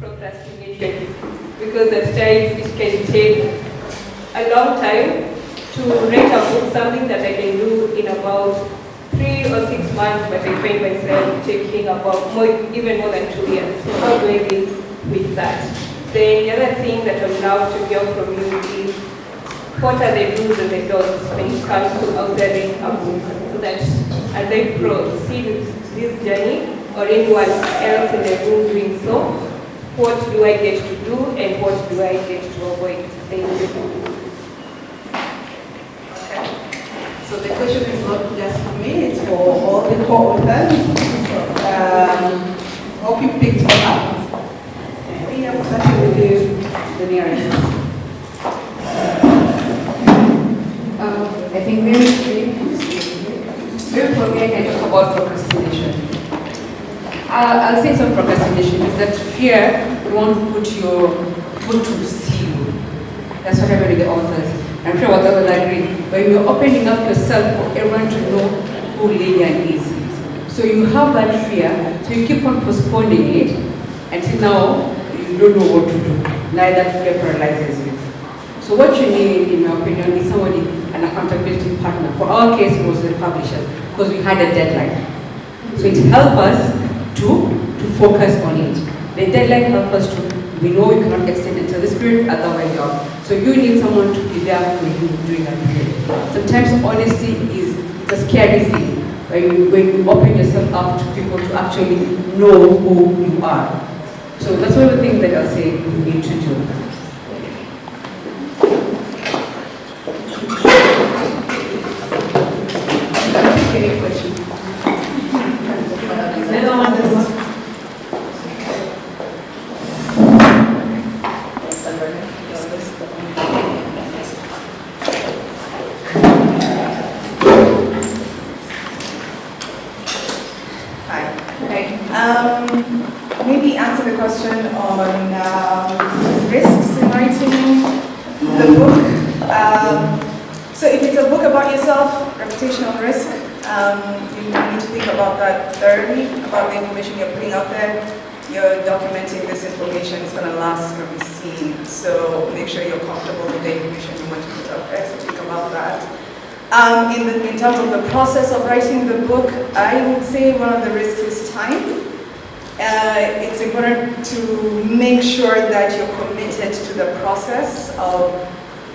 procrastination, because at times it can take a long time to write a book, something that I can do in about 3 or 6 months, but I find myself taking about even more than 2 years. So how do I deal with that? Then the other thing that I would love to hear from you is, what are the do's and the don'ts when it comes to authoring a book, so that as I proceed this journey, or anyone else in the room doing so, what do I get to do and what do I get to avoid? Thank you. So the question is not just for me, it's for all the co-authors. Hope you picked them up. We have started with the nearest. I think very for me, I can talk about procrastination. I'll say some procrastination is that fear you want to put to see you. That's what I read the authors. I'm sure what others agree. When you're opening up yourself for everyone to know who Lillian is. So you have that fear, so you keep on postponing it until now you don't know what to do. Now that fear paralyzes you. So what you need, in my opinion, is somebody, an accountability partner. For our case, it was the publishers, because we had a deadline. So it helped us to focus on it. The deadline helped us to, we know we cannot extend it until this period, otherwise you're. So you need someone to be there for you during that period. Sometimes honesty is a scary thing, when you open yourself up to people to actually know who you are. So that's one of the things that I'll say you need to do. Any questions? Maybe answer the question on risks in writing the book. So if it's a book about yourself, reputational risk, you need to think about that thoroughly, about the information you're putting out there. You're documenting this information, it's going to last, it's going to be seen. So make sure you're comfortable with the information you want to put out there, so think about that. In terms of the process of writing the book, I would say one of the risks is time. It's important to make sure that you're committed to the process of,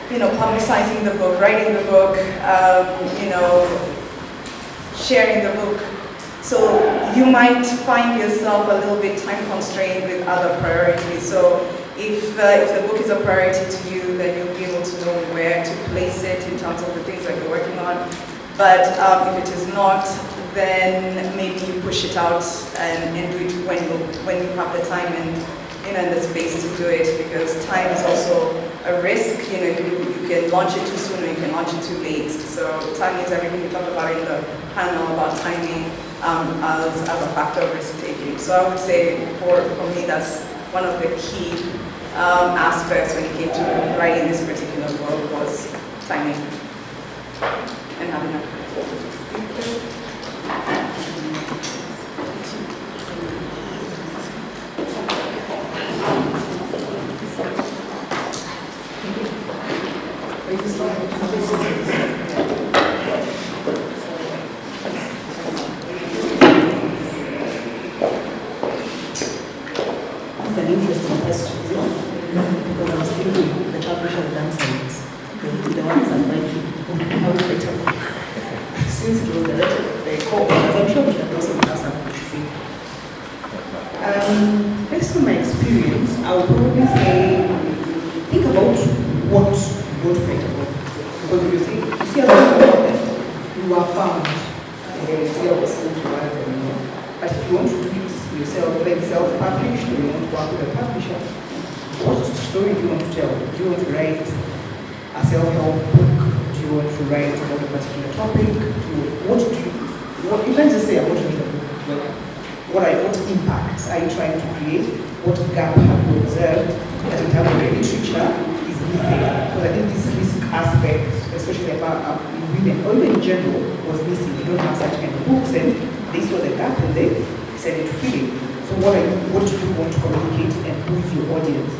publicizing the book, writing the book, sharing the book. So you might find yourself a little bit time constrained with other priorities. So if the book is a priority to you, then you'll be able to know where to place it in terms of the things that you're working on. But if it is not, then maybe you push it out and do it when you have the time and the space to do it, because time is also a risk. You can launch it too soon or you can launch it too late. So time is everything. We talked about in the panel about timing as a factor of risk taking. So I would say for me that's one of the key aspects when it came to writing this particular book was timing and having a It's an interesting question, because I was thinking the publisher had answered it. The ones that might think, how is better? Since it was the letter, the co-authors, I'm sure we can also have something to say. Based on my experience, I would probably say, think about what you want to write about. Because if you see a lot about them, you are found, and there is still a school to write them. But if you want to do it yourself, like self-published, or you want to work with a publisher, what story do you want to tell? Do you want to write a self-help book? Do you want to write about a particular topic? You can't just say I want to write a book. What impact are you trying to create? What gap have you observed that in terms of the literature is missing? Because I think this risk aspect, especially about women, or even in general, was missing. You don't have such kind of books, and they saw the gap and they decided to fill it. So what do you want to communicate and who is your audience?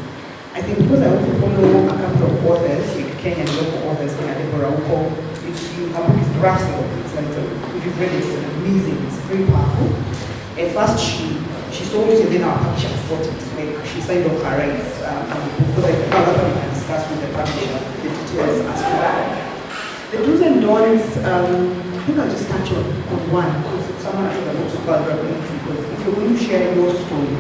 I think because I also follow a couple of authors, like Kenyan local authors, like Deborah Uko, which you have this Russell, it's like, if you've read it, it's amazing, it's very powerful. At first she sold it and then our publisher bought it, like she signed off her rights from the book, because I can discuss with the publisher the details as to that. The do's and don'ts, I think I'll just touch on one, because it's someone I think I'm also collaborating with, because if you're going to share your story,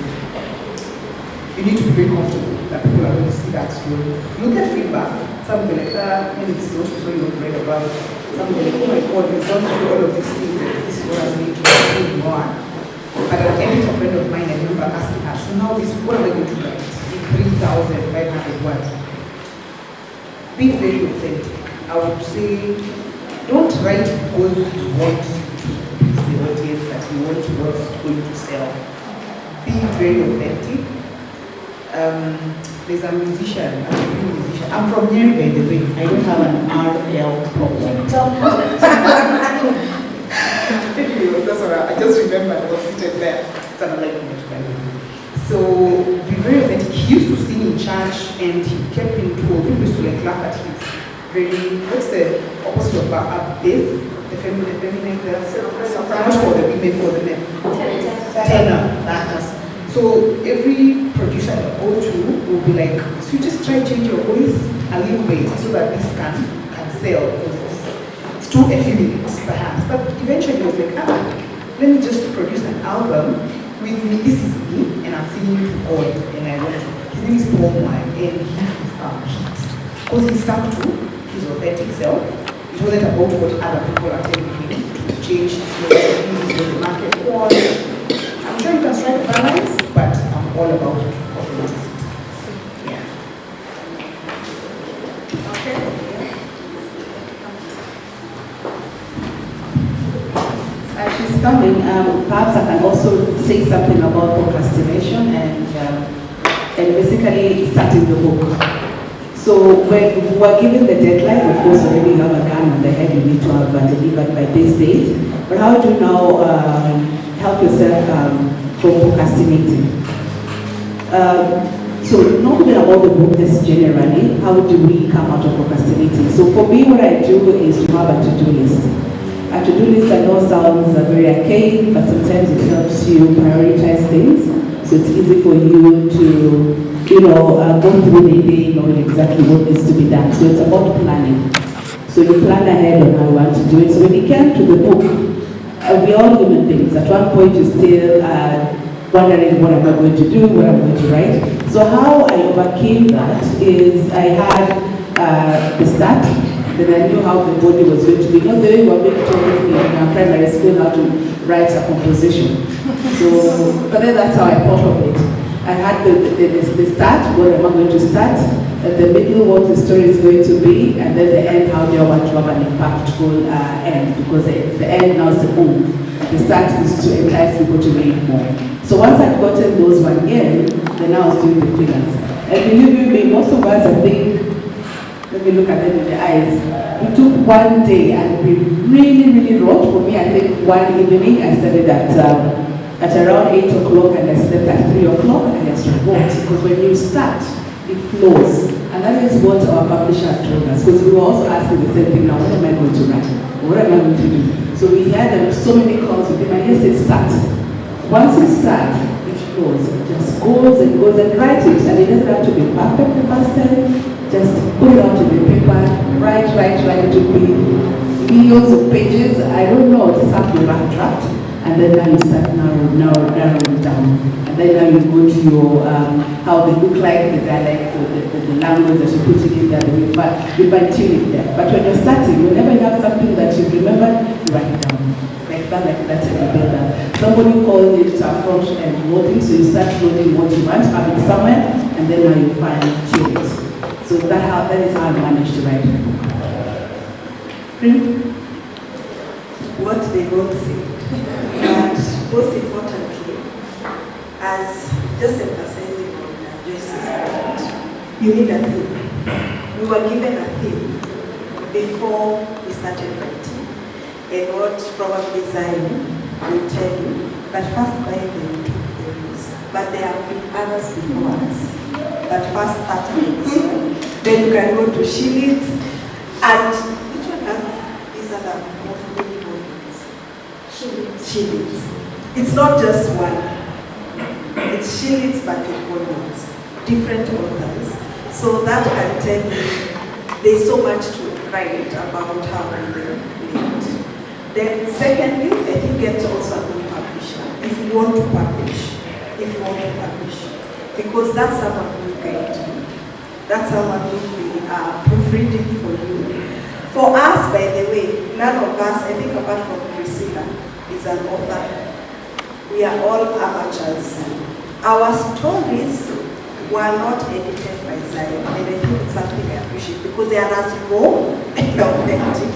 you need to be very comfortable that people are going to see that story. You get feedback. Some will be like, maybe it's not so you don't read about it. Some will be like, oh my God, you've gone through all of these things, and this is what I need to do more. But at the end, a friend of mine, I remember asking her, so now this, what am I going to write? 3,500 words. Be very authentic. I would say, don't write because you want to please the audience, that you want what's going to sell. Be very authentic. There's a musician, I'm from here, by the way. I don't have an RL problem. That's all right. I just remembered I was seated there. It's an enlightenment, by the way. So, be very authentic. He used to sing in church and he kept being told, people used to like laugh at his very, what's the opposite of a bass? The feminine, much for the women, for the men. Tenor. So every producer I go to will be like, so you just try to change your voice a little bit so that this can sell. It's too effeminate, perhaps. But eventually I was like, let me just produce an album with me. This is me, and I'm singing to God, and I want to. His name is Paul Mai, and he is hit. Because he stuck to his authentic self. It wasn't about what other people are telling him to change his what the market wants. I'm sure you can strike a balance, but I'm all about authenticity. Yeah. Okay. As she's coming, perhaps I can also say something about procrastination and basically starting the book. So when we were given the deadline, of course, already you have a gun on the head, you need to have delivered by this date. But how do you now help yourself from procrastinating? So not even about the book just generally, how do we come out of procrastinating? So for me, what I do is to have a to-do list. A to-do list I know sounds very archaic, but sometimes it helps you prioritize things. So it's easy for you to, go through the day knowing exactly what needs to be done. So it's about planning. So you plan ahead on how you want to do it. So when it came to the book, we're all human beings. At one point you're still wondering what am I going to do, what I'm going to write. So how I overcame that is I had the start, then I knew how the body was going to be. Not the way we were being told in primary school how to write a composition. So, but then that's how I thought of it. I had the start, what am I going to start, the middle, what the story is going to be, and then the end, how do I want to have an impactful end, because the end now is the move. The start is to entice people to read more. So once I'd gotten those one in, then I was doing the freelance. And believe me, most of us, I think, let me look at them in the eyes. We took one day and we really wrote. For me, I think one evening I started at around 8 o'clock and I slept at 3 o'clock and I just wrote. Because when you start, it flows. And that is what our publisher told us. Because we were also asking the same thing now, what am I going to write? What am I going to do? So we had so many calls with him, and he said start. Once you start, it flows. It just goes and write it. And it doesn't have to be perfect the first time. Just put it onto the paper, write. It will be millions of pages. I don't know, just have to rough draft. And then now you start narrowing down. And then now you go to your, how they look like, the dialect, the language that you're putting in there, you fine tune it there. But when you're starting, whenever you have something that you remember, you write it down. Like that, and you build that. Somebody called it front and wording, so you start writing what you want, have it somewhere, and then now you fine tune it. So that is how I managed to write it. What they both say. And most importantly, as just emphasizing on Joyce's point, you need a theme. We were given a theme before we started writing, and what probably Zion will tell you, but first by the use. But there have been others before us that first started with this one. Then you can go to Shillits, and which one has these other many volumes? Shillits. It's not just one. It's Shillits, but in volumes, different authors. So that can tell you there's so much to write about how we lived. Then secondly, I think get also a good publisher. If you want to publish, because that's someone who will guide you. That's someone who will be proofreading for you. For us, by the way, none of us, I think apart from Priscilla, is an author. We are all amateurs. Our stories were not edited by Zion, and I think it's something I appreciate because they are as raw and authentic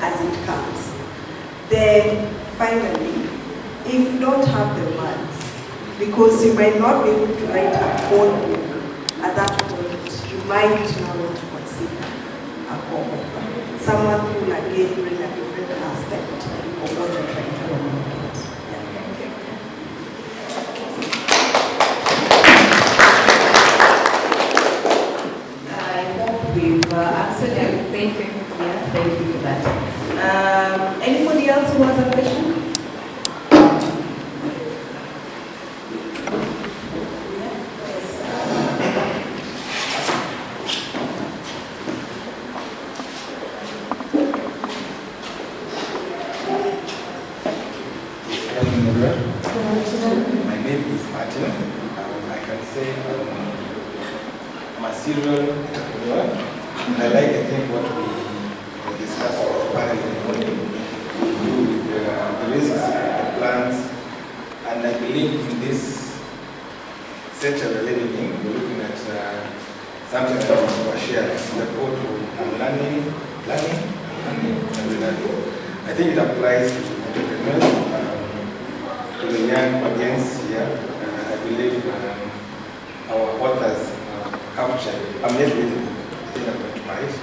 as it comes. Then finally, if you don't have the words, because you might not be able to write a whole book at that point, you might now want to consider a co-author. Someone who will again bring a different aspect of what you're trying to communicate. I hope we've answered everything. Thank you. Yeah, thank you for that. Anybody else who has a question? My name is Martin. I can say I'm a serial entrepreneur. I like to think what we discussed about the panel in the morning, to do with the risks, the plans, and I believe in this century we're living in, we're looking at something that was shared, the go to learning, and relearning. I think it applies to entrepreneurs, to the young audience here. I believe our authors captured. I'm yet reading the book. I think I'm going to buy it.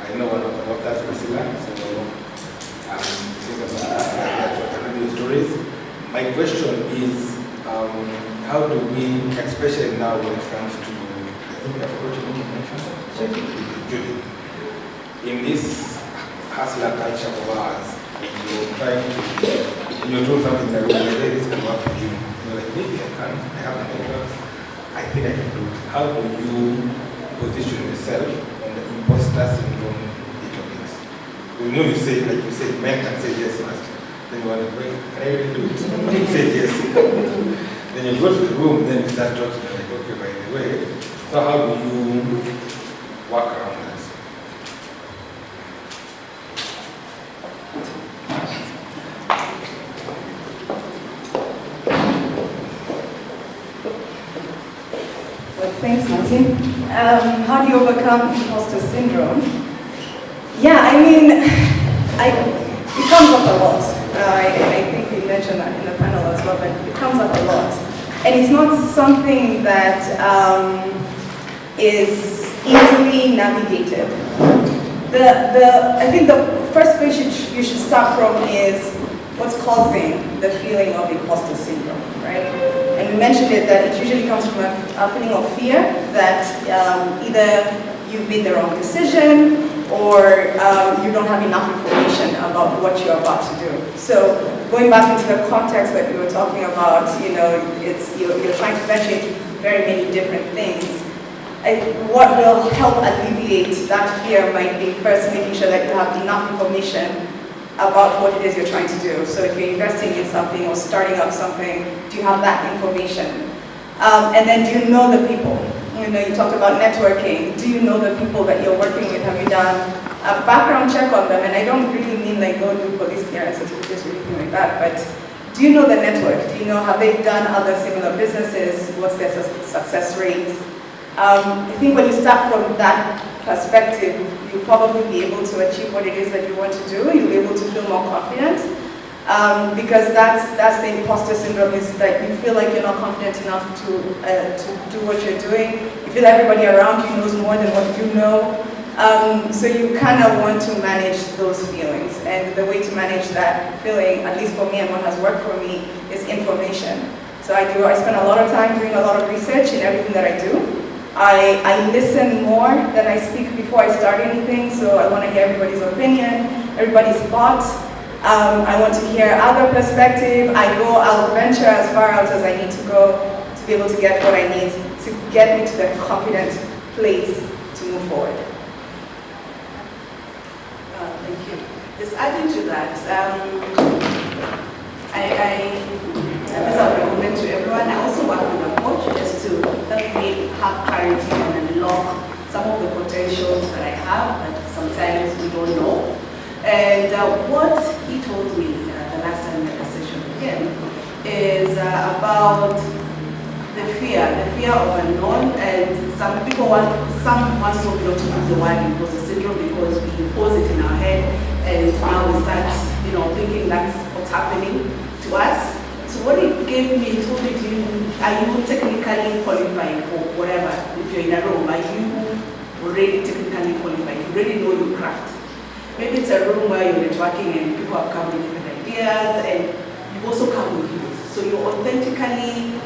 I know one of the authors, Priscilla, so think about that stories. My question is, how do we, especially now when it comes to, I think I forgot to mention, Judy, in this hustler culture of ours, you're trying to, you're doing something that really this can work for you. You're like, maybe I can, I have an interest, I think I can do it. How do you position yourself on the imposter syndrome bit of it? You know, you say, like you said, men can say yes first. Then you want to break, can I really do it? You say yes. Then you go to the room, then you start talking, like, okay, by the way, so how do you work around that? Thanks, Martin. How do you overcome imposter syndrome? Yeah, I mean, it comes up a lot. I think we mentioned that in the panel as well, but it comes up a lot. And it's not something that is easily navigated. I think the first place you should start from is what's causing the feeling of imposter syndrome, right? And we mentioned it that it usually comes from a feeling of fear that either you've made the wrong decision or you don't have enough information about what you're about to do. So going back into the context that we were talking about, you're trying to venture into very many different things. What will help alleviate that fear might be first making sure that you have enough information about what it is you're trying to do. So if you're investing in something or starting up something, do you have that information? And then do you know the people? You talked about networking. Do you know the people that you're working with? Have you done a background check on them? And I don't really mean like go do police clearance certificates or anything like that, but do you know the network? Do you know, have they done other similar businesses? What's their success rate? I think when you start from that perspective, you'll probably be able to achieve what it is that you want to do. You'll be able to feel more confident. Because that's the imposter syndrome, is that you feel like you're not confident enough to do what you're doing. You feel everybody around you knows more than what you know. So you kind of want to manage those feelings. And the way to manage that feeling, at least for me and what has worked for me, is information. So I spend a lot of time doing a lot of research in everything that I do. I listen more than I speak before I start anything, so I want to hear everybody's opinion, everybody's thoughts. I want to hear other perspective. I'll venture as far out as I need to go to be able to get what I need to get me to the confident place to move forward. Thank you. Just adding to that, as I recommend to everyone, I also work with a coach just to help me have clarity and unlock some of the potentials that I have that sometimes we don't know. And what he told me the last time I had a session with him is about the fear of unknown. And some want so not to use the word imposter syndrome because we impose it in our head, and now we start, thinking that's what's happening to us. So what he gave me, he told me, are you technically qualified for whatever? If you're in a room, are you already technically qualified? You already know your craft. Maybe it's a room where you're networking and people have come with different ideas, and you've also come with you. So you're authentically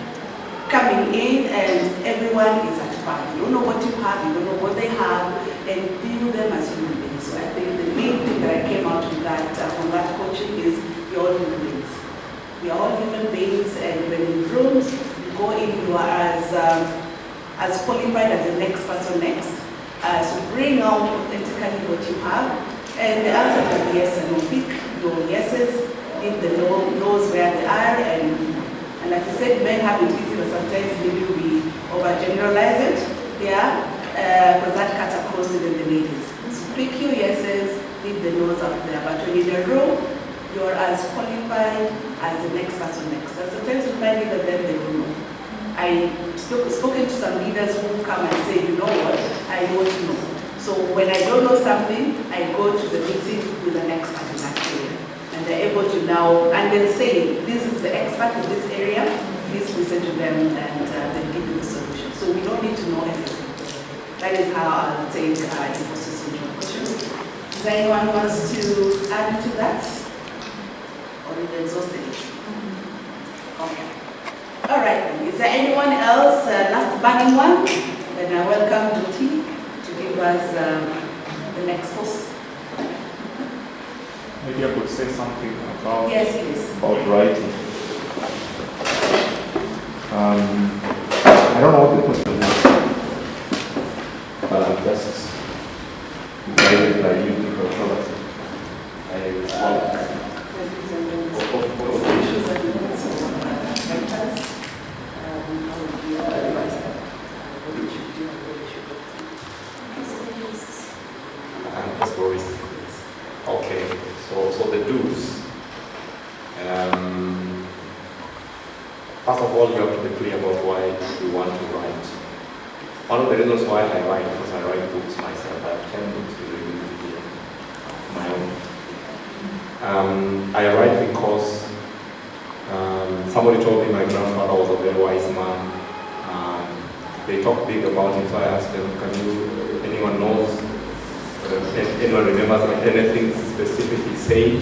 coming in and everyone is at par. You don't know what you have, you don't know what they have, and view them as human beings. So I think the main thing that I came out with that from that coaching is you're all human beings. We are all human beings, and when in rooms, you go in, you are as qualified as the next person next. So bring out authentically what you have, and the answer is yes and no. Pick your yeses, leave the no's where they are, and like I said, men have it easy, but sometimes maybe we overgeneralize it, yeah, because that cuts across even the ladies. So pick your yeses, leave the no's out there, but when you're in a room, you're as qualified as the next person next. And sometimes you find that then they don't know. I've spoken to some leaders who come and say, you know what, I want to know. So when I don't know something, I go to the meeting with an expert in that area. And they're able to now, and they'll say, this is the expert in this area, please listen to them, and they'll give you the solution. So we don't need to know everything. That is how I'll take imposter syndrome question. Does anyone wants to add to that? Or is it exhausted? Okay. All right, then. Is there anyone else, last burning one? Then I welcome Doti to give us the next post. Maybe I could say something about, yes, please. About writing. I don't know what the question is, but I'm just guided by you because I respond. Okay, so the do's. First of all, you have to be clear about why you want to write. One of the reasons why I write, because I write books myself, I have 10 books to read my own. I write because somebody told me my grandfather was a very wise man. They talk big about it, so I asked them, anyone knows, anyone remembers anything specific he said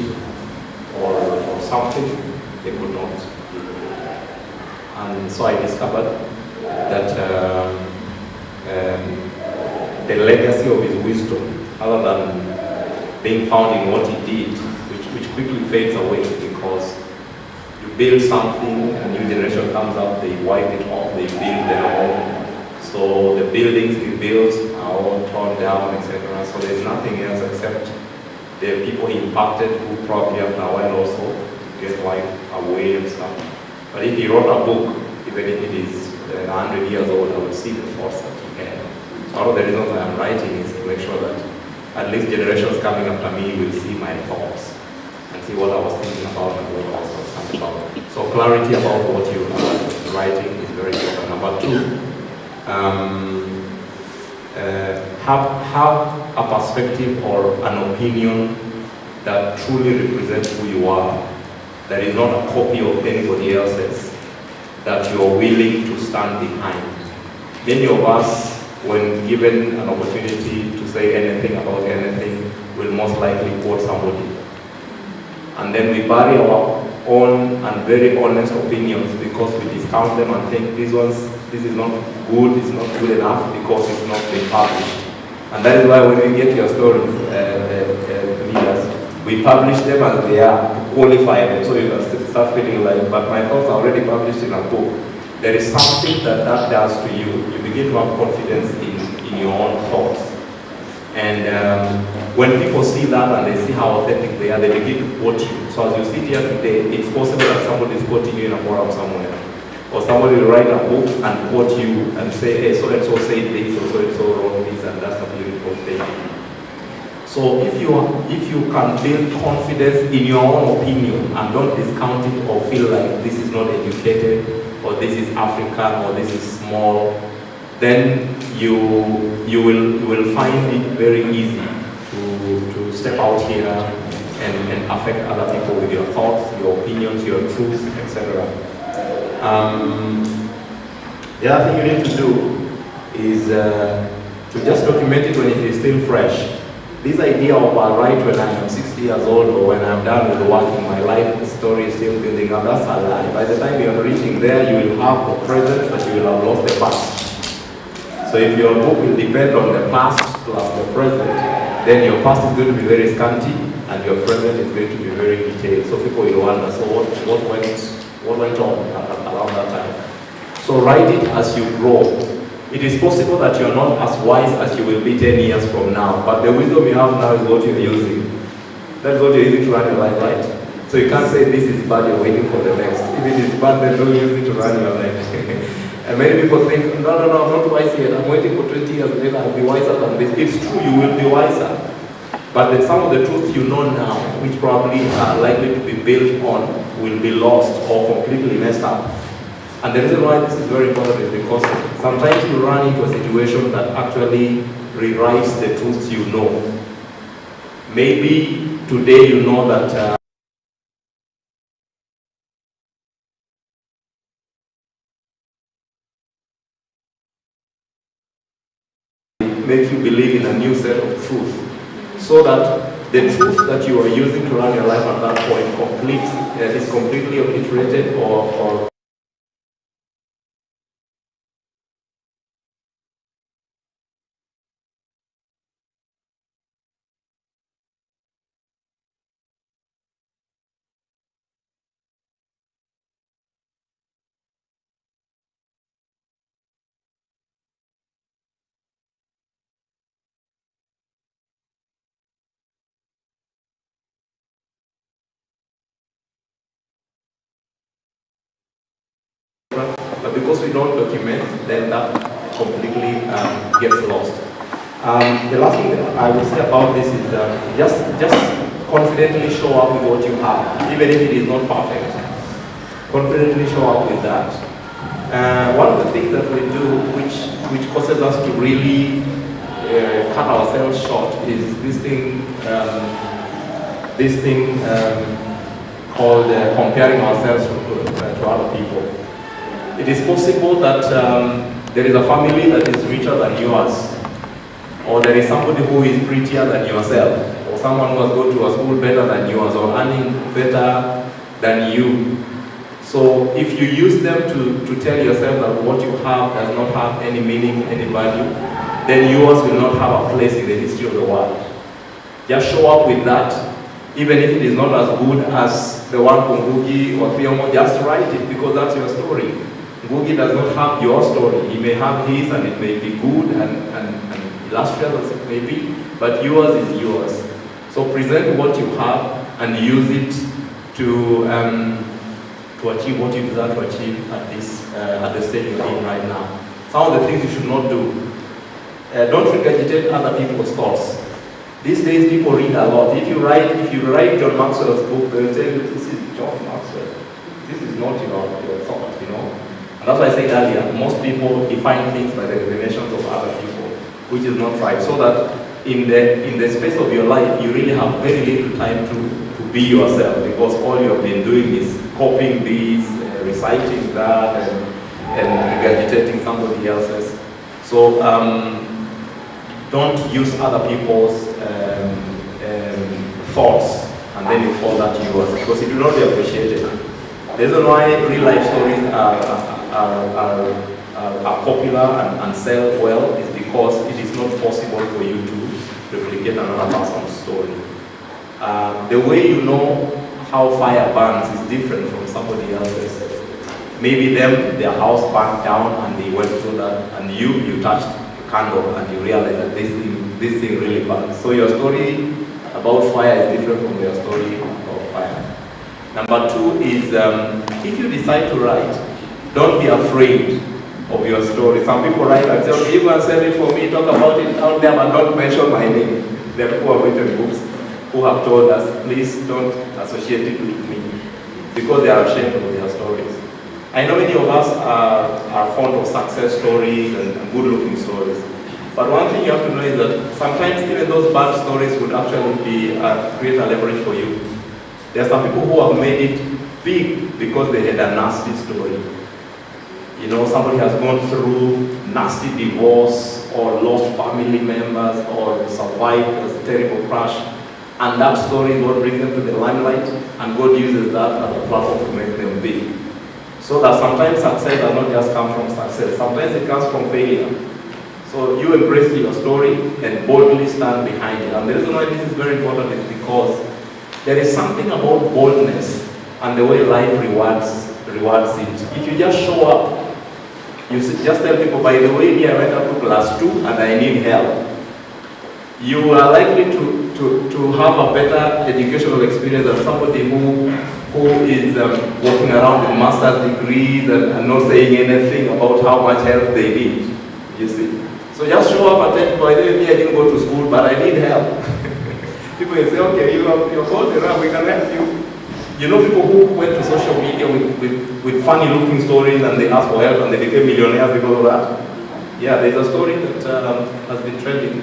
or something? They could not. And so I discovered that the legacy of his wisdom, other than being found in what he did, which quickly fades away because you build something, a new generation comes up, they wipe it off, they build their own. So the buildings he built are all torn down, etc. So there's nothing else except the people he impacted who probably after a while also get wiped away and stuff. But if he wrote a book, even if it is 100 years old, I would see the force that he had. So one of the reasons I am writing is to make sure that at least generations coming after me will see my thoughts and see what I was thinking about and what I was thinking about. So clarity about what you are writing is very important. Number two, have a perspective or an opinion that truly represents who you are, that is not a copy of anybody else's, that you are willing to stand behind. Many of us, when given an opportunity to say anything about anything, will most likely quote somebody. And then we bury our own and very honest opinions because we discount them and think this is not good, it's not good enough because it's not been published. And that is why when we get your stories, leaders, we publish them as they are to qualify them, so you can start feeling like, but my thoughts are already published in a book. There is something that does to you. You begin to have confidence in your own thoughts. And when people see that and they see how authentic they are, they begin to quote you. So as you sit here today, it's possible that somebody is quoting you in a forum somewhere. Or somebody will write a book and quote you and say, hey, so-and-so said this, or so-and-so wrote this, and that's a beautiful thing. So if you can build confidence in your own opinion and don't discount it or feel like this is not educated, or this is African, or this is small, then you will find it very easy to step out here and affect other people with your thoughts, your opinions, your truths, etc. The other thing you need to do is to just document it when it is still fresh. This idea of I'll write when I am 60 years old or when I'm done with work in my life, the story is still building up, that's a lie. By the time you're reaching there, you will have the present, but you will have lost the past. So if your book will depend on the past plus the present, then your past is going to be very scanty and your present is going to be very detailed. So people will wonder, so what went on around that time? So write it as you grow. It is possible that you're not as wise as you will be 10 years from now, but the wisdom you have now is what you're using. That's what you're using to run your life, right? So you can't say this is bad, you're waiting for the next. If it is bad, then don't use it to run your life. And many people think, no, I'm not wise yet. I'm waiting for 20 years later, I'll be wiser than this. It's true, you will be wiser. But then some of the truths you know now, which probably are likely to be built on, will be lost or completely messed up. And the reason why this is very important is because sometimes you run into a situation that actually rewrites the truths you know. Maybe today you know that make you believe in a new set of truth, so that the truth that you are using to run your life at that point is completely obliterated or but because we don't document, then that completely gets lost. The last thing that I will say about this is just confidently show up with what you have, even if it is not perfect. Confidently show up with that. One of the things that we do, which causes us to really cut ourselves short, is this thing called comparing ourselves to other people. It is possible that there is a family that is richer than yours, or there is somebody who is prettier than yourself, or someone who has gone to a school better than yours, or earning better than you. So if you use them to tell yourself that what you have does not have any meaning, any value, then yours will not have a place in the history of the world. Just show up with that, even if it is not as good as the one from Ngugi or Thiong'o, just write it because that's your story. Ngugi does not have your story. He may have his and it may be good and illustrious as it may be, but yours is yours. So present what you have and use it to achieve what you desire to achieve at the stage you're in right now. Some of the things you should not do. Don't regurgitate other people's thoughts. These days people read a lot. If you write John Maxwell's book, they'll tell you this is John Maxwell. This is not your thought, you know. And that's why I said earlier, most people define things by the definitions of other people, which is not right. So that in the space of your life, you really have very little time to be yourself, because all you have been doing is copying this, reciting that, and regurgitating somebody else's. So don't use other people's thoughts and and then you call that yours, because it will not be appreciated. The reason why real life stories are popular and sell well is because it is not possible for you to replicate another person's story. The way you know how fire burns is different from somebody else's. Maybe their house burned down and they went through that, and you touched a candle and you realized that this thing really burns. So your story about fire is different from your story about fire. Number two is, if you decide to write, don't be afraid of your story. Some people write and say, okay, you go and sell it for me, talk about it out there, but don't mention my name. There are people who have written books who have told us, please don't associate it with me, because they are ashamed of their stories. I know many of us are fond of success stories and good-looking stories. But one thing you have to know is that sometimes even those bad stories would actually create a leverage for you. There are some people who have made it big because they had a nasty story. You know, somebody has gone through nasty divorce or lost family members or survived a terrible crash, and that story is what brings them to the limelight, and God uses that as a platform to make them big. So that sometimes success does not just come from success, sometimes it comes from failure. So you embrace your story and boldly stand behind it. And the reason why this is very important is because there is something about boldness and the way life rewards it. If you just show up, you just tell people, by the way, I went up to class 2 and I need help, you are likely to have a better educational experience than somebody who is walking around with master's degrees and not saying anything about how much help they need, you see. So just show up and tell people, by the way, I didn't go to school, but I need help. People will say, okay, you're bold enough, we can help you. You know people who went to social media with funny looking stories and they asked for help and they became millionaires because of that? Yeah, there's a story that has been trending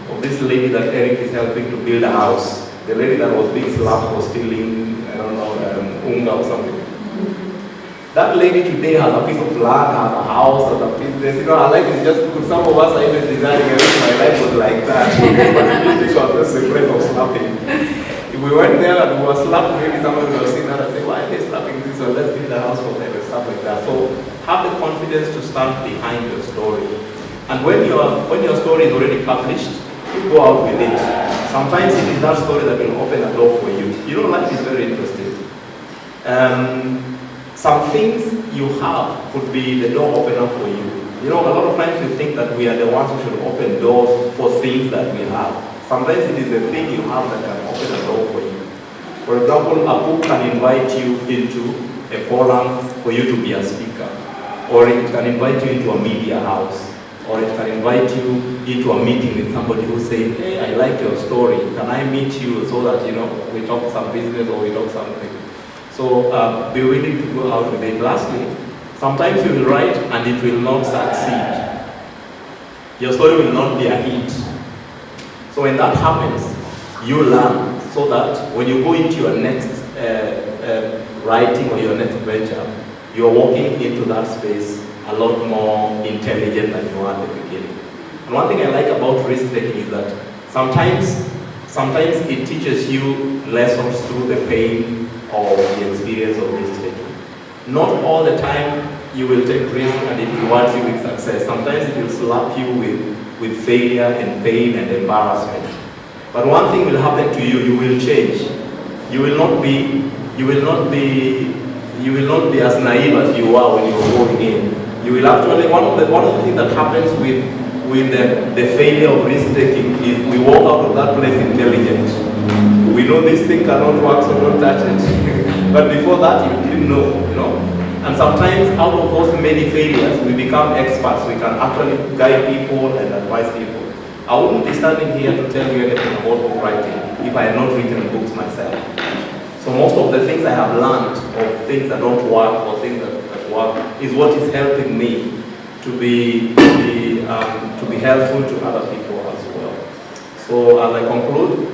of this lady that Eric is helping to build a house. The lady that was being slapped for stealing, I don't know, unga or something. That lady today has a piece of land, has a house, has a business. You know, her life is just good. Some of us are even designing, I wish my life was like that. But it was just a place of slapping. If we went there and we were slapped, maybe someone would have seen that and say, why are they slapping this one? Let's build a house for them and stuff like that. So have the confidence to stand behind your story. And when your story is already published, you go out with it. Sometimes it is that story that will open a door for you. You know, life is very interesting. Some things you have could be the door opener for you. You know, a lot of times we think that we are the ones who should open doors for things that we have. Sometimes it is the thing you have that can open a door for you. For example, a book can invite you into a forum for you to be a speaker. Or it can invite you into a media house. Or it can invite you into a meeting with somebody who says, hey, I like your story. Can I meet you so that, you know, we talk some business or we talk something. So be willing to go out with it. Lastly, sometimes you will write and it will not succeed. Your story will not be a hit. So when that happens, you learn so that when you go into your next writing or your next venture, you're walking into that space a lot more intelligent than you were at the beginning. And one thing I like about risk taking is that sometimes it teaches you lessons through the pain or the experience of risk taking. Not all the time you will take risk and it rewards you with success. Sometimes it will slap you with failure and pain and embarrassment. But one thing will happen to you, you will change. You will not be as naive as you were when you were going in. You will actually, one of the things that happens with the failure of risk taking is we walk out of that place intelligent. We know this thing cannot work, so don't touch it. But before that, you didn't know, you know. And sometimes out of those many failures, we become experts. We can actually guide people and advise people. I wouldn't be standing here to tell you anything about book writing if I had not written books myself. So most of the things I have learned of things that don't work or things that work is what is helping me to be helpful to other people as well. So as I conclude,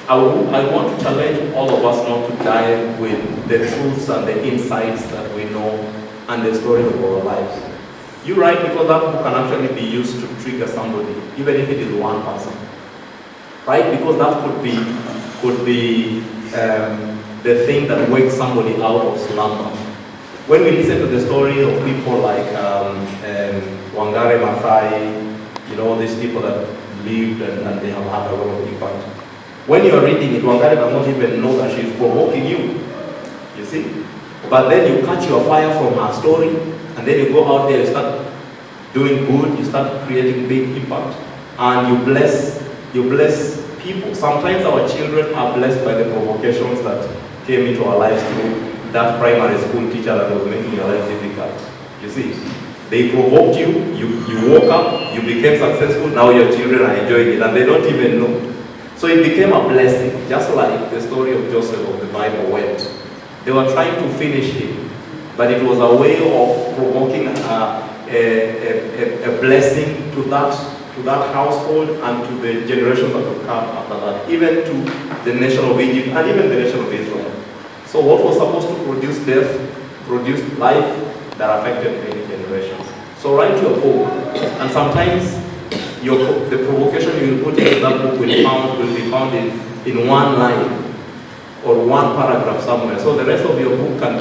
I want to challenge all of us not to die with the truths and the insights that we know and the story of our lives. You write because that book can actually be used to trigger somebody, even if it is one person. Right? Because that could be the thing that wakes somebody out of slumber. When we listen to the story of people like Wangari Maathai, you know, these people that lived and they have had a lot of impact. When you are reading it, Wangari does not even know that she is provoking you see? But then you catch your fire from her story, and then you go out there, you start doing good, you start creating big impact, and you bless people. Sometimes our children are blessed by the provocations that came into our lives through that primary school teacher that was making your life difficult. You see, they provoked you, you woke up, you became successful, now your children are enjoying it, and they don't even know. So it became a blessing, just like the story of Joseph of the Bible went. They were trying to finish him, but it was a way of provoking a blessing to that household and to the generations that would come after that, even to the nation of Egypt and even the nation of Israel. So what was supposed to produce death produced life that affected many generations. So write your book, and sometimes the provocation you will put in that book will be found in one line or one paragraph somewhere. So the rest of your book can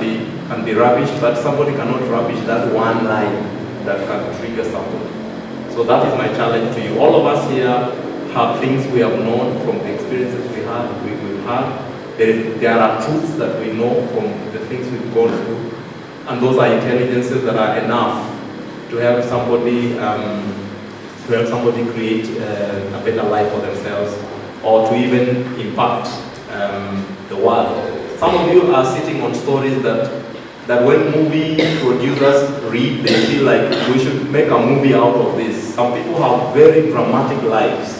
be rubbish, but somebody cannot rubbish that one line that can trigger somebody. So that is my challenge to you. All of us here have things we have known from the experiences we've had. There are truths that we know from the things we've gone through, and those are intelligences that are enough to help somebody create a better life for themselves, or to even impact the world. Some of you are sitting on stories that when movie producers read, they feel like we should make a movie out of this. Some people have very dramatic lives.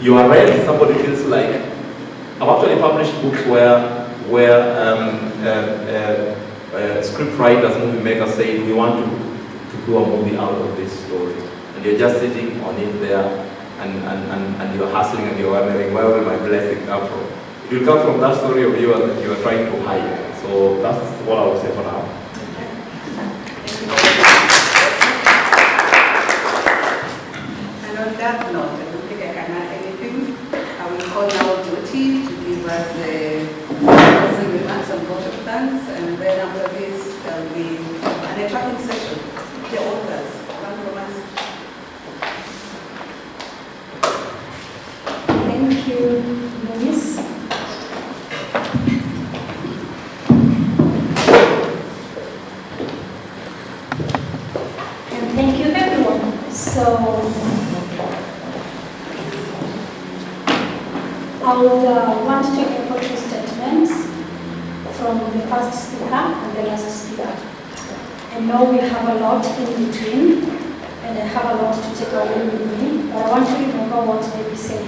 You are read, somebody feels like, I've actually published books where script writers, movie makers say, we want to do a movie out of this story. And you're just sitting on it there, and you're hustling and you're wondering, where will my blessing come from? It will come from that story of yours that you are trying to hide. So that's what I would say for now. And on that note, I don't think I can add anything. I will call now Jyoti to give us closing remarks on vote of thanks, and then after this there will be an interactive session. The authors come from us. Thank you, Louise. And thank you, everyone. So, I would want to take a couple statements from the first speaker and the last speaker. I know we have a lot in between, and I have a lot to take away with me, but I want to remember what they said,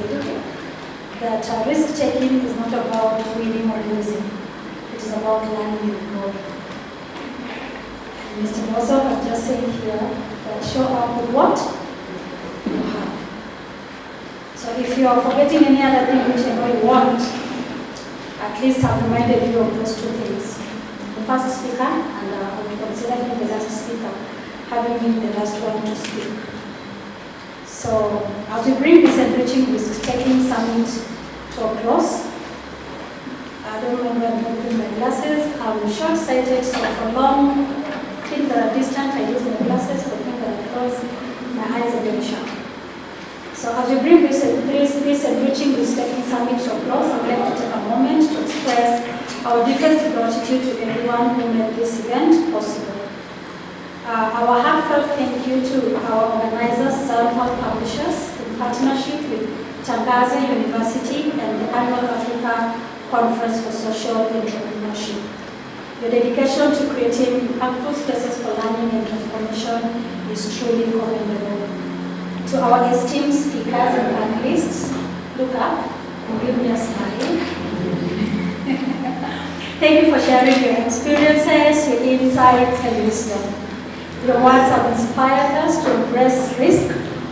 that risk-taking is not about winning or losing. It is about learning and growing. And Mr. Bosso has just said here that show up with what you have. So if you are forgetting any other thing which I know you want, at least I've reminded you of those two things. The first speaker, and I would consider him the last speaker, having been the last one to speak. So as we bring this enriching risk-taking summit to a close, I don't remember I'm my glasses. I'm short-sighted, so for long things that are distant, I use my glasses. For things that are close, my eyes are very sharp. So as we bring this enriching risk-taking summit to a close, I would like to take a moment to express our deepest gratitude to everyone who made this event possible. Our heartfelt thank you to our organizers, Salmon Publishers, in partnership with Tangaza University and the Annual Africa Conference for Social Entrepreneurship. Your dedication to creating impactful spaces for learning and transformation is truly commendable. To our esteemed speakers and panelists, look up and give me a smile. Thank you for sharing your experiences, your insights, and wisdom. Your words have inspired us to embrace risk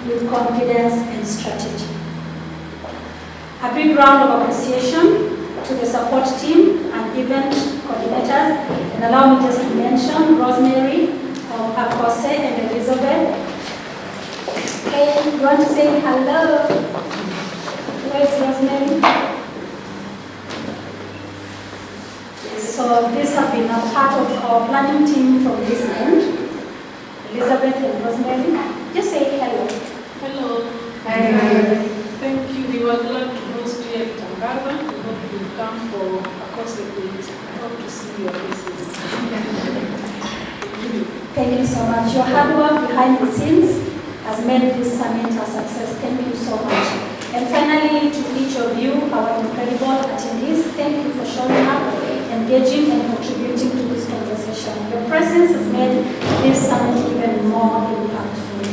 with confidence and strategy. A big round of appreciation to the support team and event coordinators, and allow me just to mention Rosemary of Akose and Elizabeth. Hey, you want to say hello? Where's Rosemary? So these have been a part of our planning team from this end. Elizabeth and Rosemary, just say hello. Hello. Hi. Thank you. We were glad to host you at Tangaza. We hope you'll come for a course of it. Hope to see your faces. Thank you so much. Your hard work behind the scenes has made this summit a success. Thank you so much. And finally, to each of you, our incredible attendees, thank you for showing up, engaging, and contributing to this conversation. Your presence has made this summit even more impactful.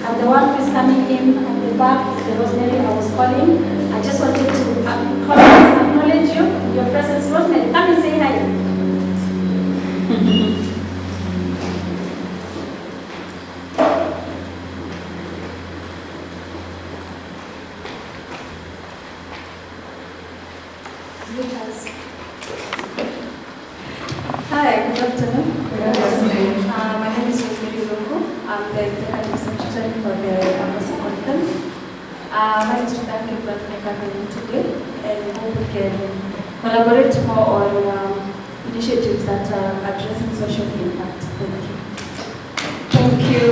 And the one who is coming in at the back is the Rosemary I was calling. I just wanted to acknowledge you, your presence. Rosemary, come and say hi. Hi, good afternoon. My name is Rosemary Longo. I'm the Executive Secretary for the Embassy Conference. I want to thank you for coming today and hope we can collaborate more on initiatives that are addressing social impact. Thank you. Thank you.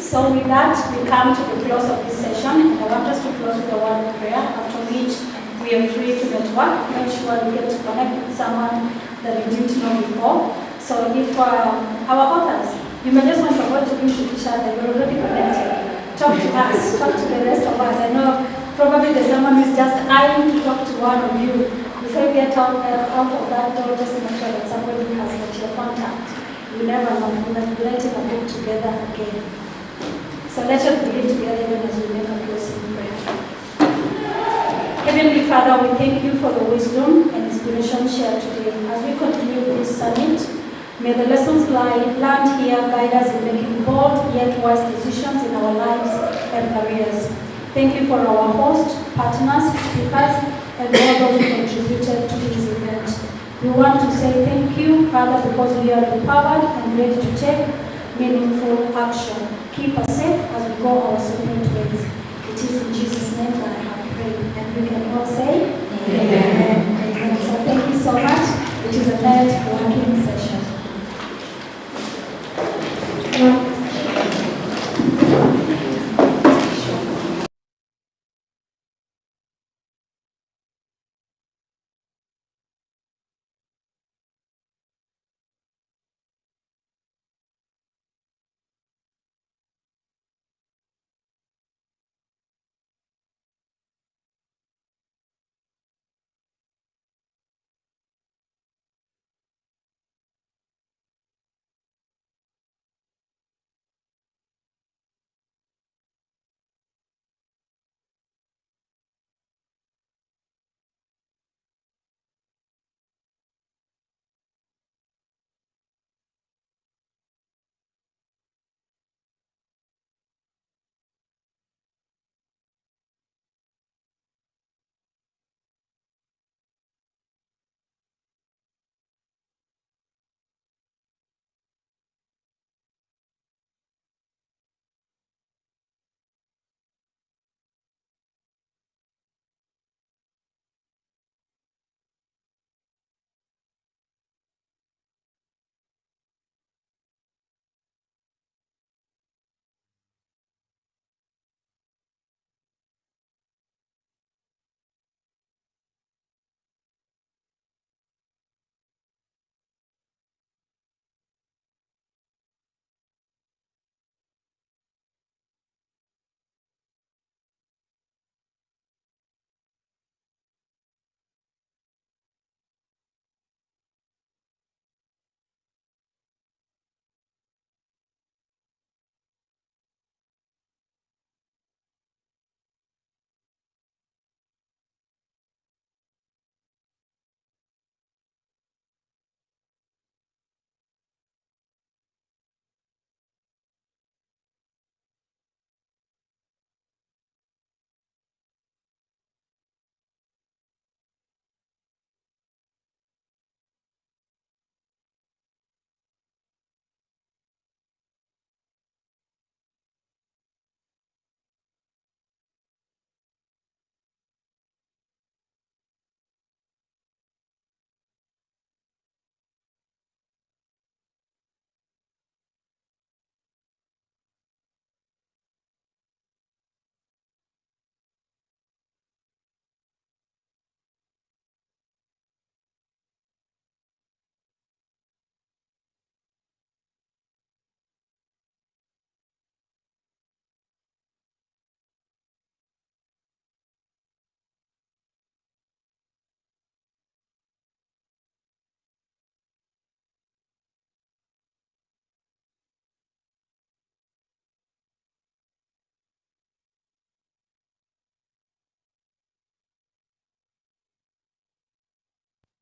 So with that, we come to the close of this session, and I want us to close with a word of prayer, after which we are free to network, make sure we get to connect with someone that we didn't know before. So if our authors, you may just want to avoid talking to each other, you're already connected. Talk to us, talk to the rest of us. I know probably there's someone who's just eyeing to talk to one of you. Before you get out of that door, just make sure that somebody has got your contact. You never know, we might be writing a book together again. So let us believe together even as we make a closing prayer. Heavenly Father, we thank you for the wisdom and inspiration shared today. As we continue this summit, may the lessons learned here guide us in making bold yet wise decisions in our lives and careers. Thank you for our hosts, partners, speakers, and all those who contributed to this event. We want to say thank you, Father, because we are empowered and ready to take meaningful action. Keep us safe as we go our separate ways. It is in Jesus' name that I have prayed. And we can all say, Amen. Amen. So thank you so much. It is a net working session.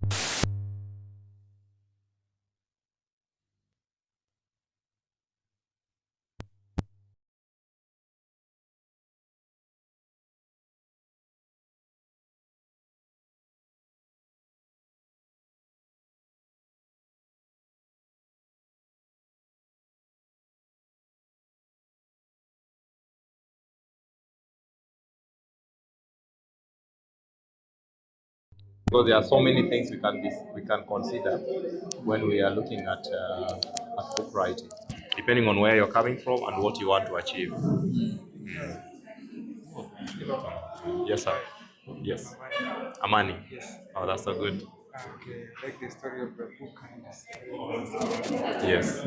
Because there are so many things we can consider when we are looking at book writing, depending on where you're coming from and what you want to achieve. Yes, sir. Yes. Amani. Yes. Oh, that's so good. Okay, like the story of the book and the story. Yes.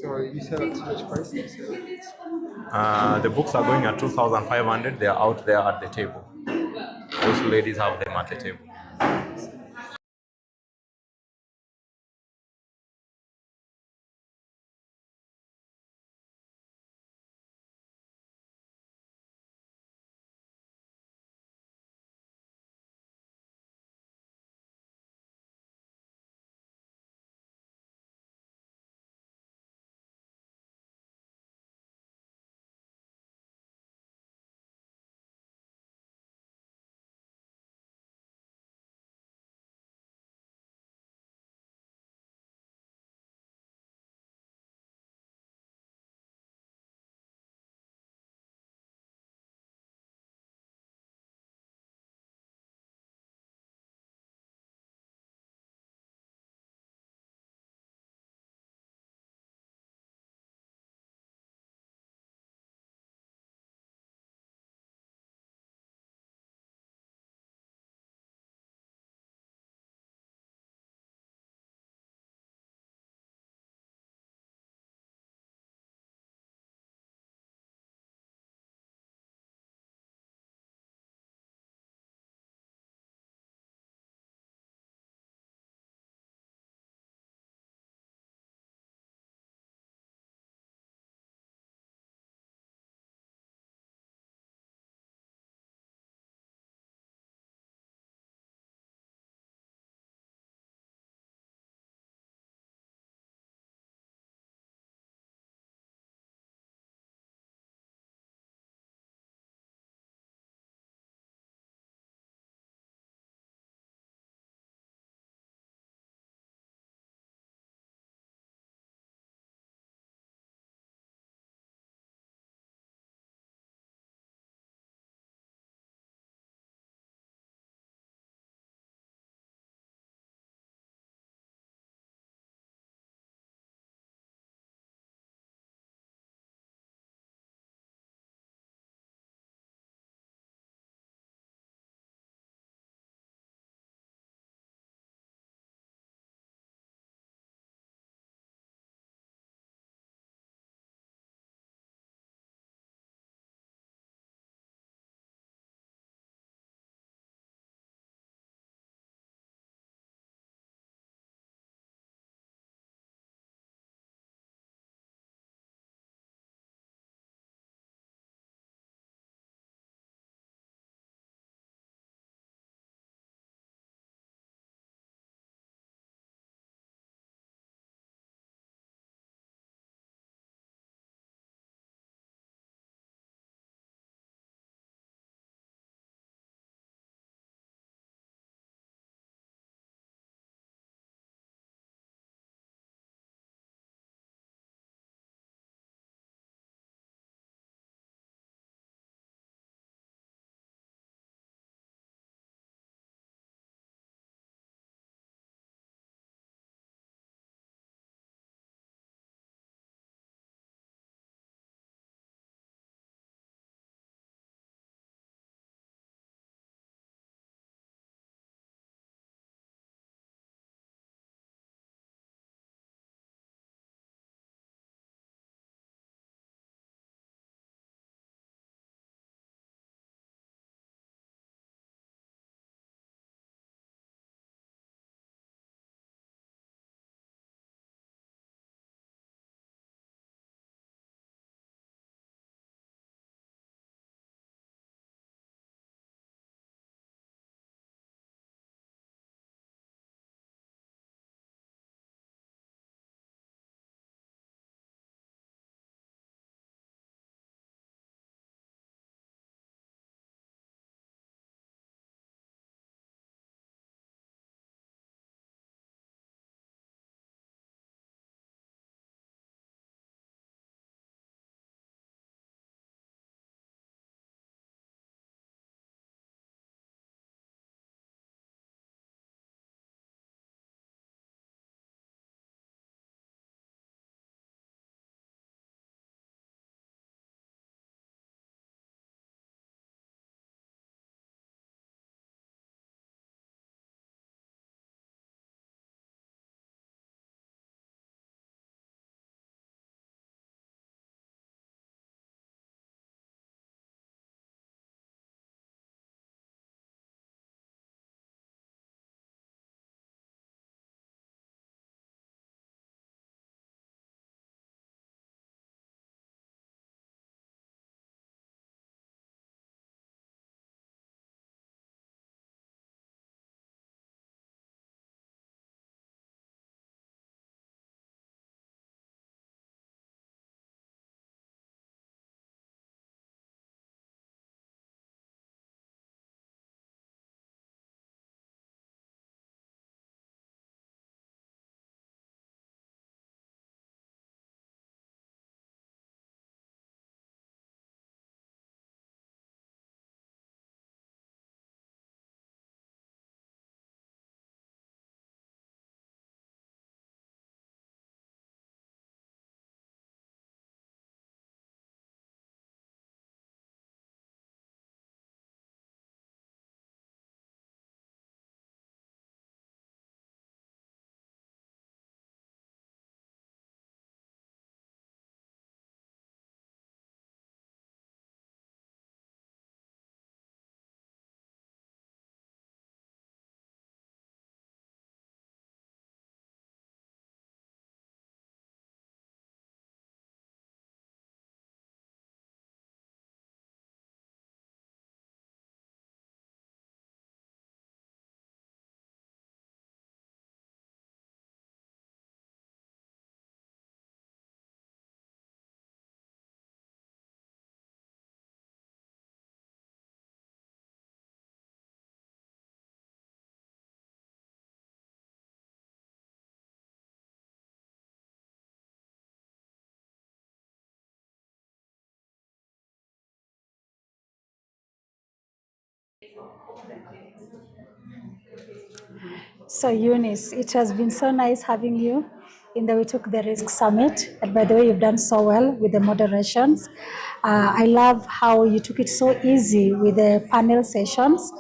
So you said at how much price? You said The books are going at 2,500. They are out there at the table. Those ladies have them at the table. So Eunice, it has been so nice having you in the We Took the Risk Summit. And by the way, you've done so well with the moderations. I love how you took it so easy with the panel sessions.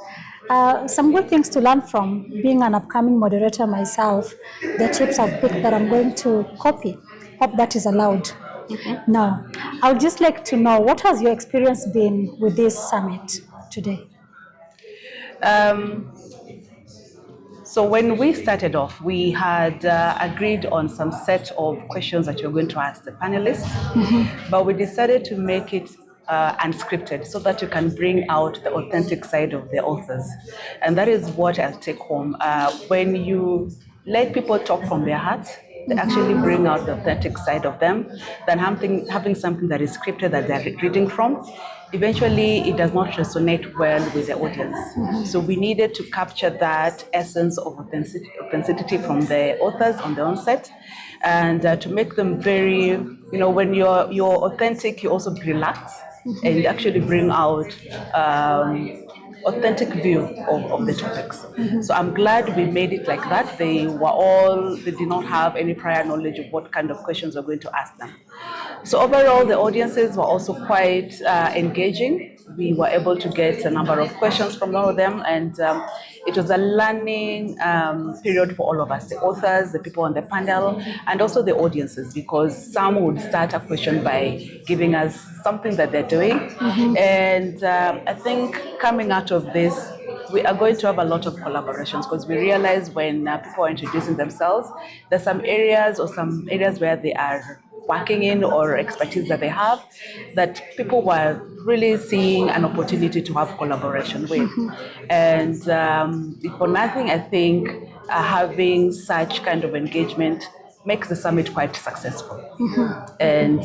Some good things to learn from. Being an upcoming moderator myself, the tips I've picked that I'm going to copy. Hope that is allowed. Now, I would just like to know, what has your experience been with this summit today? So when we started off, we had agreed on some set of questions that you're going to ask the panelists, but we decided to make it unscripted so that you can bring out the authentic side of the authors. And that is what I'll take home. When you let people talk from their hearts, they actually bring out the authentic side of them than having something that is scripted that they're reading from. Eventually, it does not resonate well with the audience. So we needed to capture that essence of authenticity from the authors on the onset, and to make them very, when you're authentic, you also relax and actually bring out authentic view of the topics. So I'm glad we made it like that. They did not have any prior knowledge of what kind of questions we're going to ask them. So overall, the audiences were also quite engaging. We were able to get a number of questions from all of them, and it was a learning period for all of us, the authors, the people on the panel, and also the audiences, because some would start a question by giving us something that they're doing. And I think coming out of this, we are going to have a lot of collaborations, because we realize when people are introducing themselves, there's some areas where they are working in or expertise that they have that people were really seeing an opportunity to have collaboration with. And if for nothing, I think having such kind of engagement makes the summit quite successful. And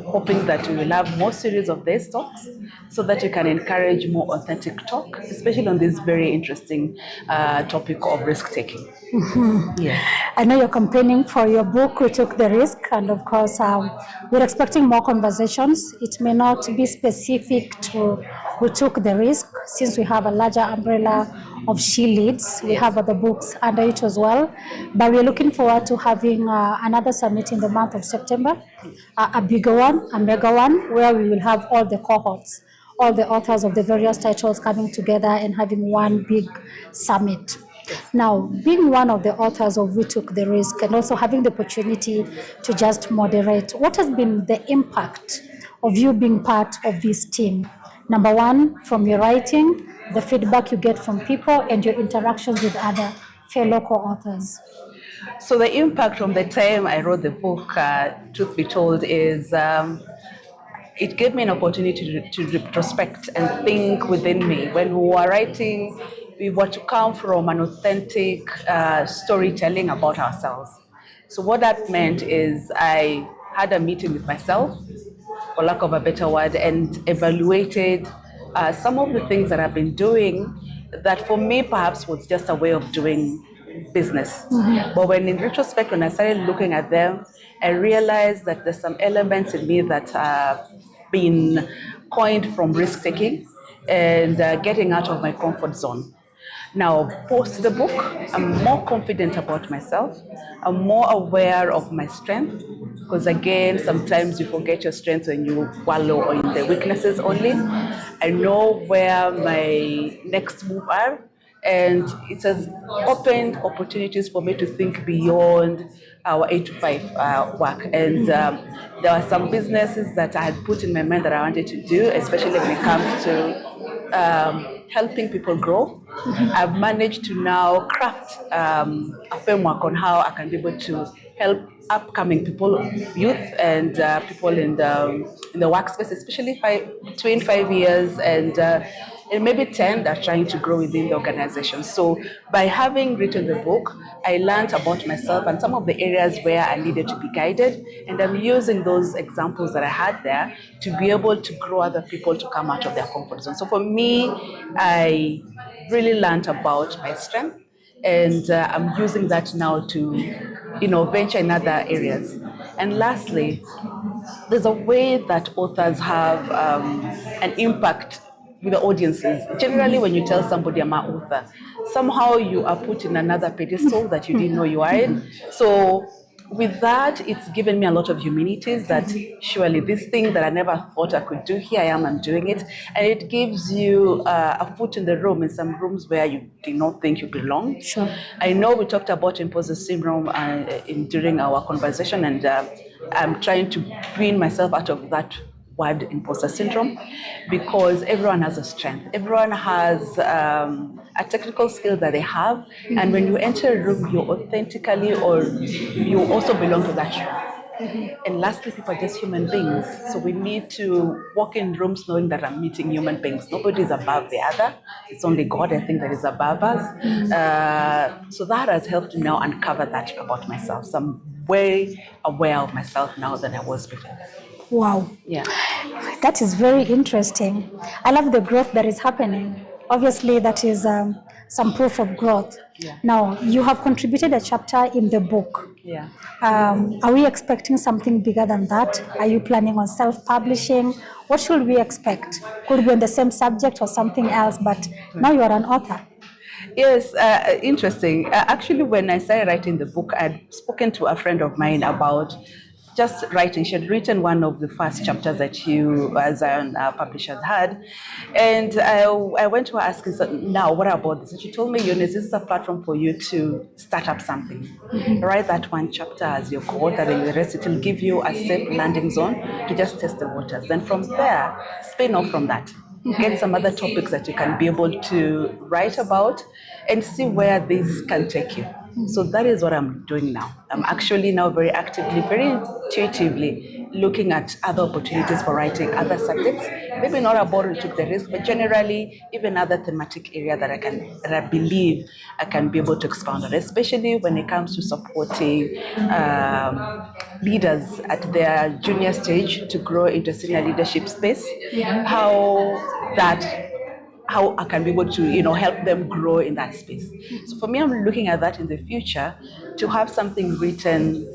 hoping that we will have more series of these talks so that you can encourage more authentic talk, especially on this very interesting topic of risk-taking. Yeah. I know you're campaigning for your book, We Took the Risk, and of course, we're expecting more conversations. It may not be specific to We Took the Risk, since we have a larger umbrella of She Leads. We have other books under it as well, but we're looking forward to having another summit in the month of September, a bigger one, a mega one, where we will have all the cohorts, all the authors of the various titles coming together and having one big summit. Now, being one of the authors of We Took the Risk and also having the opportunity to just moderate, what has been the impact of you being part of this team? Number one, from your writing, the feedback you get from people, and your interactions with other fellow co-authors. So the impact from the time I wrote the book, truth be told, is it gave me an opportunity to retrospect and think within me. When we were writing, we were to come from an authentic storytelling about ourselves. So what that meant is I had a meeting with myself, for lack of a better word, and evaluated some of the things that I've been doing that for me perhaps was just a way of doing business. But when in retrospect, when I started looking at them, I realized that there's some elements in me that have been coined from risk-taking and getting out of my comfort zone. Now, post the book, I'm more confident about myself. I'm more aware of my strength, because again, sometimes you forget your strengths when you wallow in the weaknesses only. I know where my next move are, and it has opened opportunities for me to think beyond our 8 to 5 work. And there were some businesses that I had put in my mind that I wanted to do, especially when it comes to helping people grow. I've managed to now craft a framework on how I can be able to help upcoming people, youth, and people in the workspace, especially between 5 years and maybe 10 that are trying to grow within the organization. So by having written the book, I learned about myself and some of the areas where I needed to be guided, and I'm using those examples that I had there to be able to grow other people to come out of their comfort zone. So for me, I really learned about my strength, and I'm using that now to, venture in other areas. And lastly, there's a way that authors have an impact with the audiences. Generally, when you tell somebody I'm an author, somehow you are put in another pedestal that you didn't know you are in. So with that, it's given me a lot of humility that surely this thing that I never thought I could do, here I am, I'm doing it. And it gives you a foot in the room in some rooms where you did not think you belong. Sure. I know we talked about imposter syndrome during our conversation, and I'm trying to wean myself out of that word imposter syndrome, because everyone has a strength. Everyone has a technical skill that they have, and when you enter a room, you authentically, or you also belong to that room. And lastly, people are just human beings. So we need to walk in rooms knowing that I'm meeting human beings. Nobody is above the other. It's only God, I think, that is above us. So that has helped me now uncover that about myself. So I'm way aware of myself now than I was before. Wow. Yeah. That is very interesting. I love the growth that is happening. Obviously, that is some proof of growth. Yeah. Now, you have contributed a chapter in the book. Yeah. Are we expecting something bigger than that? Are you planning on self-publishing? What should we expect? Could be on the same subject or something else, but now you are an author. Yes, interesting. Actually, when I started writing the book, I'd spoken to a friend of mine about just writing. She had written one of the first chapters that you, as Zion Publishers, had. And I went to her asking, so now what about this? And she told me, Eunice, this is a platform for you to start up something. Write that one chapter as your co-author, and the rest, it will give you a safe landing zone to just test the waters. Then from there, spin off from that. Get some other topics that you can be able to write about and see where this can take you. So that is what I'm doing now. I'm actually now very actively, very intuitively looking at other opportunities for writing other subjects. Maybe not about who took the risk, but generally even other thematic area that I believe I can be able to expand on, especially when it comes to supporting leaders at their junior stage to grow into senior leadership space. How I can be able to, help them grow in that space. So for me, I'm looking at that in the future to have something written.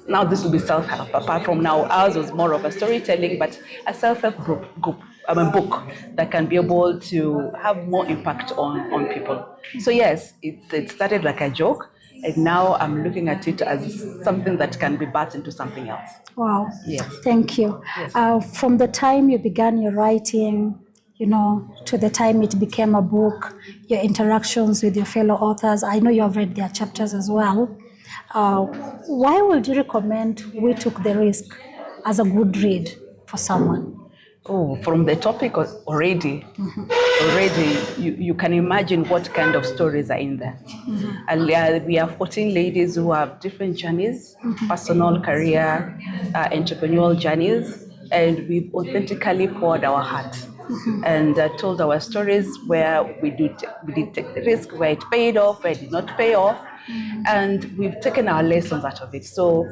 Now this will be self-help. Apart from now, ours was more of a storytelling, but a self-help book that can be able to have more impact on people. So yes, it started like a joke, and now I'm looking at it as something that can be birthed into something else. Wow. Yes. Thank you. Yes. From the time you began your writing, to the time it became a book, your interactions with your fellow authors, I know you have read their chapters as well. Why would you recommend We Took the Risk as a good read for someone? Oh, from the topic already, you can imagine what kind of stories are in there. And we are 14 ladies who have different journeys, personal, career, entrepreneurial journeys, and we've authentically poured our heart and told our stories where we did take the risk, where it paid off, where it did not pay off, and we've taken our lessons out of it. So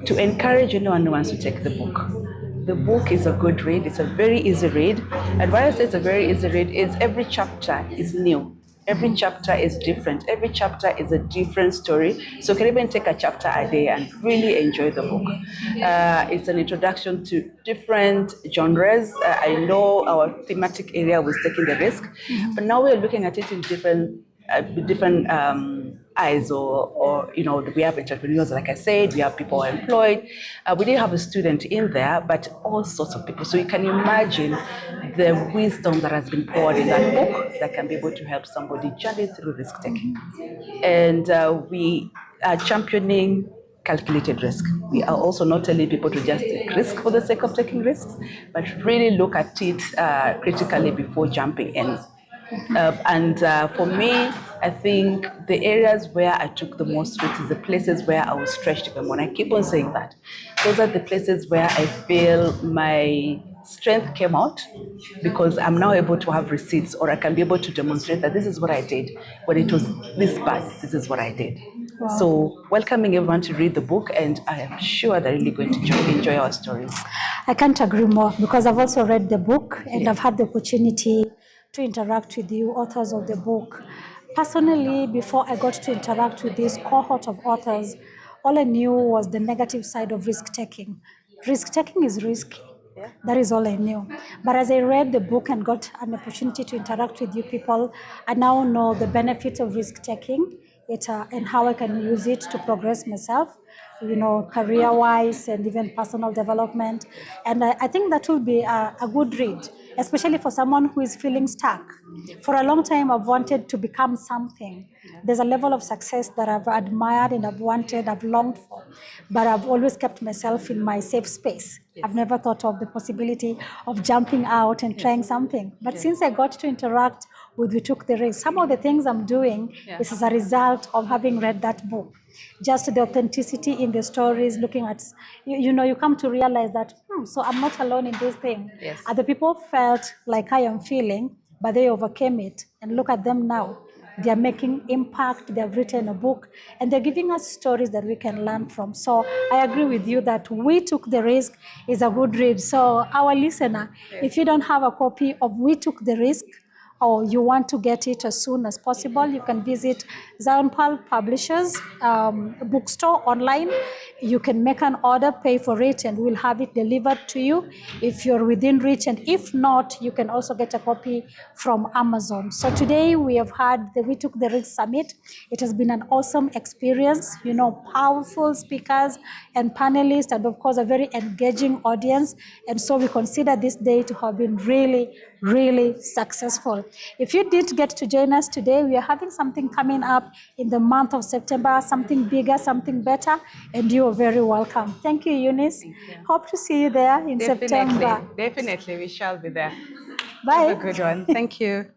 to encourage anyone who wants to take the book is a good read. It's a very easy read. And why I say it's a very easy read is every chapter is new. Every chapter is different. Every chapter is a different story. So you can even take a chapter a day and really enjoy the book. It's an introduction to different genres. I know our thematic area was taking the risk, but now we're looking at it in different eyes, or we have entrepreneurs, like I said, we have people who are employed. We didn't have a student in there, but all sorts of people. So you can imagine the wisdom that has been poured in that book that can be able to help somebody journey through risk taking. And we are championing calculated risk. We are also not telling people to just take risk for the sake of taking risks, but really look at it critically before jumping in. For me, I think the areas where I took the most risks is the places where I was stretched even more. And I keep on saying that. Those are the places where I feel my strength came out, because I'm now able to have receipts, or I can be able to demonstrate that this is what I did. When it was this bad, this is what I did. Wow. So welcoming everyone to read the book, and I am sure they're really going to enjoy our stories. I can't agree more, because I've also read the book and I've had the opportunity to interact with the authors of the book. Personally, before I got to interact with this cohort of authors, all I knew was the negative side of risk-taking. Risk-taking is risky. That is all I knew. But as I read the book and got an opportunity to interact with you people, I now know the benefits of risk-taking and how I can use it to progress myself, career-wise and even personal development. And I think that will be a good read, especially for someone who is feeling stuck. For a long time, I've wanted to become something. There's a level of success that I've admired and I've longed for, but I've always kept myself in my safe space. I've never thought of the possibility of jumping out and trying something. But since I got to interact with We Took the Risk, some of the things I'm doing is as a result of having read that book. Just the authenticity in the stories, looking at, you come to realize that, so I'm not alone in this thing. Other people felt like I am feeling, but they overcame it. And look at them now. They are making impact, they have written a book, and they're giving us stories that we can learn from. So I agree with you that We Took the Risk is a good read. So our listener, if you don't have a copy of We Took the Risk, or you want to get it as soon as possible, you can visit Zion Pearl Publishers bookstore online. You can make an order, pay for it, and we'll have it delivered to you if you're within reach. And if not, you can also get a copy from Amazon. So today we have had the We Took the Risk Summit. It has been an awesome experience, powerful speakers and panelists, and of course a very engaging audience. And so we consider this day to have been really, really successful. If you did get to join us today, we are having something coming up in the month of September, something bigger, something better, and you are very welcome. Thank you, Eunice. Thank you. Hope to see you there in September. Definitely, we shall be there. Bye. Have a good one. Thank you.